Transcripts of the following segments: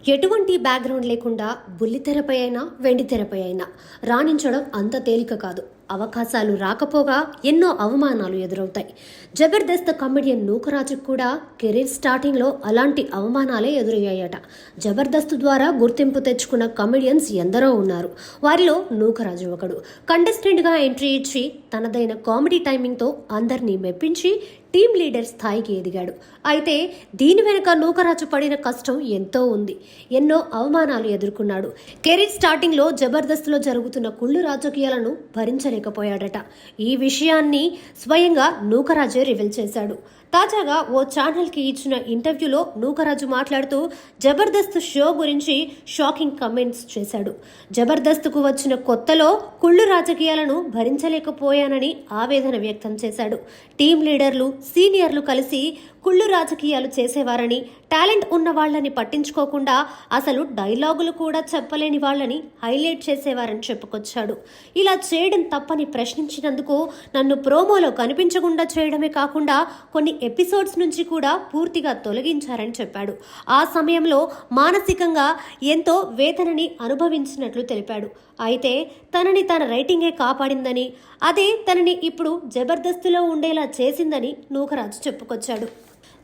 ఎటువంటి బ్యాక్గ్రౌండ్ లేకుండా బుల్లితెరపై అయినా వెండితెరపై అయినా రాణించడం అంత తేలిక కాదు. అవకాశాలు రాకపోగా ఎన్నో అవమానాలు ఎదురవుతాయి. జబర్దస్త్ కమెడియన్ నూకరాజుకు కూడా కెరీర్ స్టార్టింగ్లో అలాంటి అవమానాలే ఎదురయ్యాయట. జబర్దస్త్ ద్వారా గుర్తింపు తెచ్చుకున్న కమెడియన్స్ ఎందరో ఉన్నారు. వారిలో నూకరాజు ఒకడు. కంటెస్టెంట్గా ఎంట్రీ ఇచ్చి తనదైన కామెడీ టైమింగ్తో అందరినీ మెప్పించి టీమ్ లీడర్ స్థాయికి ఎదిగాడు. అయితే దీని వెనుక నూకరాజు పడిన కష్టం ఎంతో ఉంది. ఎన్నో అవమానాలు ఎదుర్కొన్నాడు. కెరీర్ స్టార్టింగ్లో జబర్దస్త్లో జరుగుతున్న కుళ్ళు రాజకీయాలను భరించలేకపోయాడట. ఈ విషయాన్ని స్వయంగా నూకరాజే రివీల్ చేశాడు. తాజాగా ఓ ఛానల్కి ఇచ్చిన ఇంటర్వ్యూలో నూకరాజు మాట్లాడుతూ జబర్దస్త్ షో గురించి షాకింగ్ కమెంట్స్ చేశాడు. జబర్దస్త్కు వచ్చిన కొత్తలో కుళ్ళు రాజకీయాలను భరించలేకపోయానని ఆవేదన వ్యక్తం చేశాడు. టీం లీడర్లు, సీనియర్లు కలిసి కుళ్ళు రాజకీయాలు చేసేవారని, టాలెంట్ ఉన్న వాళ్ళని పట్టించుకోకుండా అసలు డైలాగులు కూడా చెప్పలేని వాళ్ళని హైలైట్ చేసేవారని చెప్పుకొచ్చాడు. ఇలా చేయడం తప్పని ప్రశ్నించినందుకు నన్ను ప్రోమోలో కనిపించకుండా చేయడమే కాకుండా కొన్ని ఎపిసోడ్స్ నుంచి కూడా పూర్తిగా తొలగించారని చెప్పాడు. ఆ సమయంలో మానసికంగా ఎంతో వేదనని అనుభవించినట్లు తెలిపాడు. అయితే తనని తన రైటింగే కాపాడిందని, అదే తనని ఇప్పుడు జబర్దస్త్లో ఉండేలా చేసిందని నూకరాజు చెప్పుకొచ్చాడు.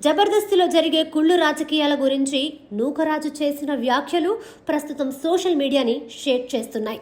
జబర్దస్త్లో జరిగే కుళ్ళు రాజకీయాల గురించి నూకరాజు చేసిన వ్యాఖ్యలు ప్రస్తుతం సోషల్ మీడియాని షేక్ చేస్తున్నాయి.